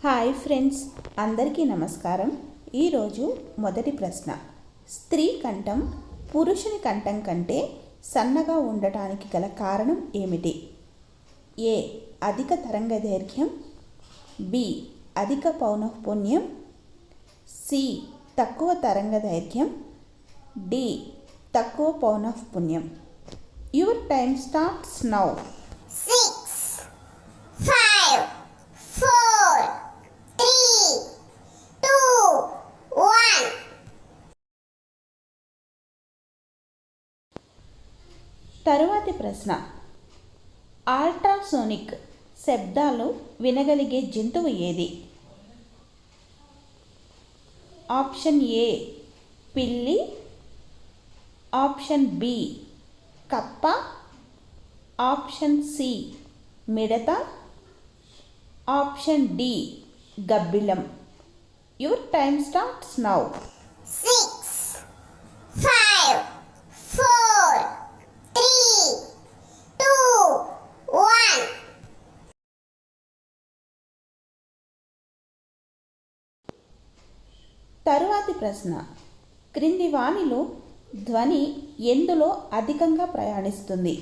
Hi friends, అందరికీ నమస్కారం. ఈరోజు మొదటి ప్రశ్న. స్త్రీ కంఠం పురుషుని కంఠం కంటే సన్నగా ఉండటానికి గల కారణం ఏమిటి? ఏ. అధిక తరంగదైర్ఘ్యం, బి. అధిక పౌనఃపున్యం, సి. తక్కువ తరంగదైర్ఘ్యం, డి. తక్కువ పౌనఃపున్యం. Your time starts now. 6, 5, 4, 3, 2, 1. తరువాతి ప్రశ్న. అల్ట్రాసోనిక్ శబ్దాలు వినగలిగే జంతువు ఏది? ఆప్షన్ ఏ పిల్లి, ఆప్షన్ బి కప్ప, ఆప్షన్ సి మిడత, ఆప్షన్ డి గబ్బిలం. Your time starts now. 6, 5, 4, 3, 2, 1. తరువాతి ప్రశ్న. క్రింది వానిలో ధ్వని ఎందులో అధికంగా ప్రయాణిస్తుంది?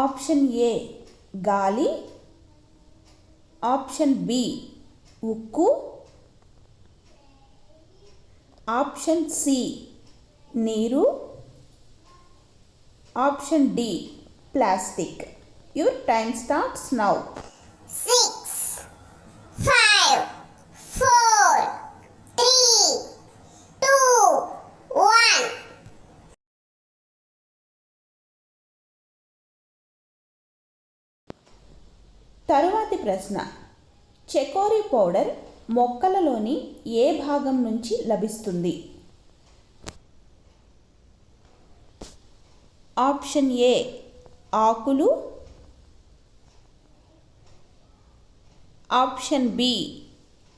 ఆప్షన్ ఏ గాలి, ఆప్షన్ బి ఉక్కు, ఆప్షన్ సి నీరు, option D plastic. Your time starts now. 6, 5, 4, 3, 2, 1. తరువాతి ప్రశ్న. చెకోరీ పౌడర్ మొక్కలలోని ఏ భాగం నుంచి లభిస్తుంది? ఆప్షన్ ఏ ఆకులు, ఆప్షన్ బి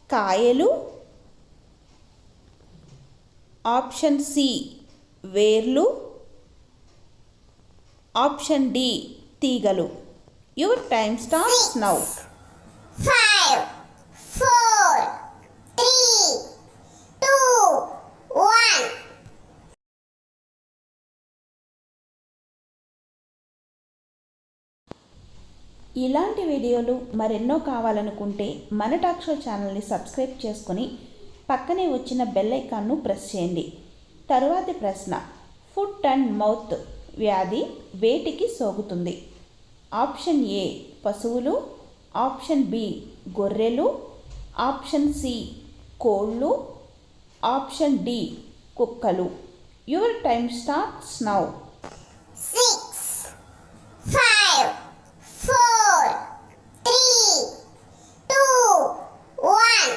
కాయలు, ఆప్షన్ సి వేర్లు, ఆప్షన్ డి తీగలు. Your time starts now. 5, 4, 3, 2, 1. ఇలాంటి వీడియోలు మరెన్నో కావాలనుకుంటే మన టాక్ షో ఛానల్ని సబ్స్క్రైబ్ చేసుకొని పక్కనే వచ్చిన బెల్ ఐకాన్ను ప్రెస్ చేయండి. తరువాతి ప్రశ్న. ఫుట్ అండ్ మౌత్ వ్యాధి వేటికి సోకుతుంది? ఆప్షన్ ఏ పశువులు, ఆప్షన్ బి గొర్రెలు, ఆప్షన్ సి కోళ్ళు, ఆప్షన్ డి కుక్కలు. Your time starts now. 6, 5, 4, 3, 2, 1.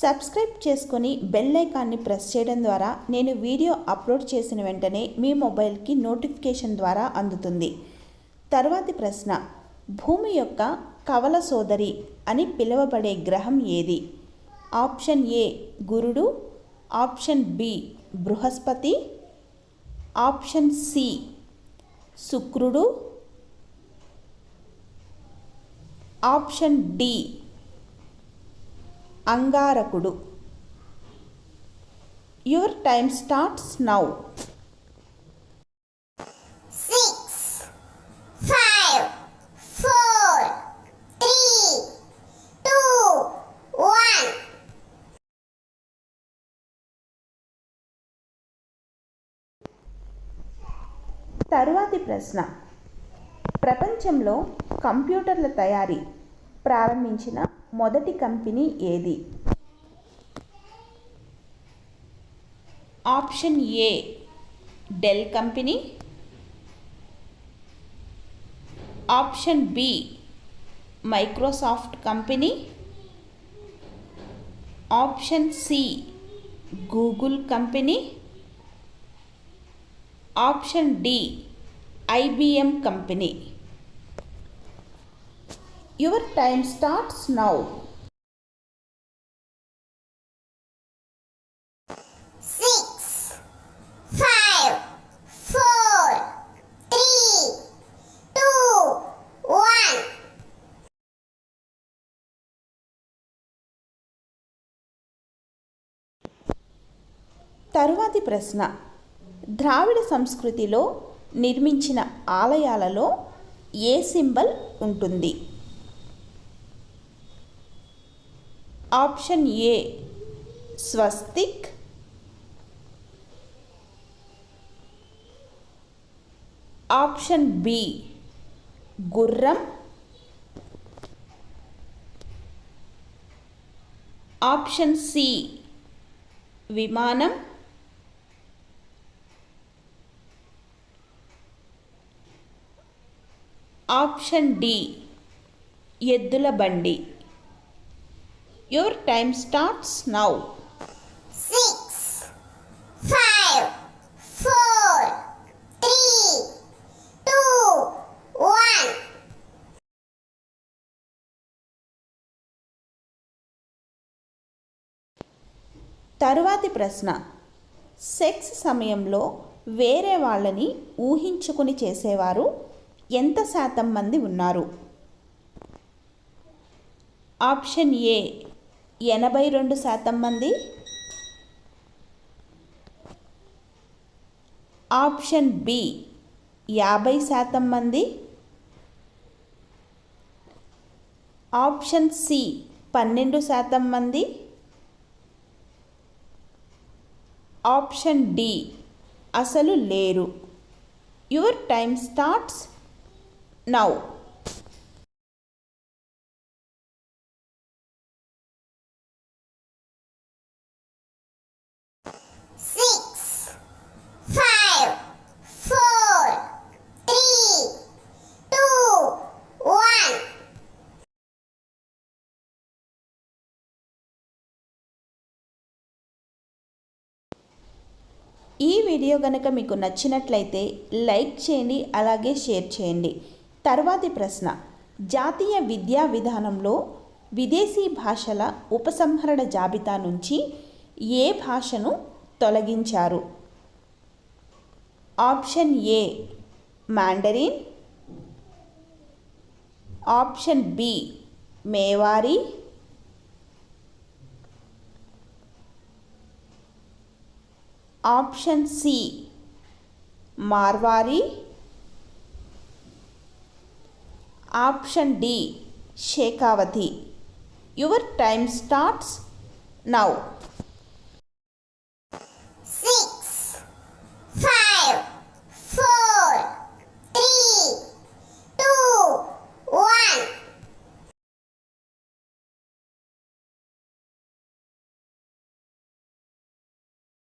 Subscribe చేసుకొని బెల్ ఐకాన్ని ప్రెస్ చేయడం ద్వారా నేను వీడియో అప్లోడ్ చేసిన వెంటనే మీ మొబైల్కి నోటిఫికేషన్ ద్వారా అందుతుంది. తరువాతి ప్రశ్న. భూమి యొక్క కవల సోదరి అని పిలువబడే గ్రహం ఏది? ఆప్షన్ ఏ గురుడు, ఆప్షన్ బి బృహస్పతి, ఆప్షన్ సి శుక్రుడు, ఆప్షన్ డి అంగారకుడు. Your time starts now. 6, 5, 4, 3, 2, 1. తరువాతి ప్రశ్న. ప్రపంచంలో కంప్యూటర్ల తయారీ ప్రారంభించిన మొదటి కంపెనీ ఏది? Option A Dell company, option B Microsoft company, option C Google company, option D IBM company. Your time starts now. 6, తరువాతి ప్రశ్న, ద్రావిడ సంస్కృతిలో నిర్మించిన ఆలయాలలో ఏ సింబల్ ఉంటుంది? ఆప్షన్ ఏ స్వస్తిక్, ఆప్షన్ బి గుర్రం, ఆప్షన్ సి విమానం, ఆప్షన్ డి ఎద్దుల బండి. Your time starts now. 6, 5, 4, 3, 2, 1. తరువాతి ప్రశ్న, సెక్స్ సమయంలో వేరే వాళ్ళని ఊహించుకుని చేసేవారు ఎంత శాతం మంది ఉన్నారు? ఆప్షన్ ఏ 82% మంది, ఆప్షన్ బి 50% మంది, ఆప్షన్ సి 12% మంది, ఆప్షన్ డి అసలు లేరు. Your time starts now. 6, 5, 4, 3, 2, 1. ఈ వీడియో కనుక మీకు నచ్చినట్లయితే లైక్ చేయండి, అలాగే షేర్ చేయండి. తర్వాతి ప్రశ్న, జాతీయ విద్యా విధానంలో విదేశీ భాషల ఉపసంహరణ జాబితా నుంచి ఏ భాషను తొలగించారు? Option A Mandarin, option B Mewari, option C Marwari, option D Shekhawati. Your time starts now.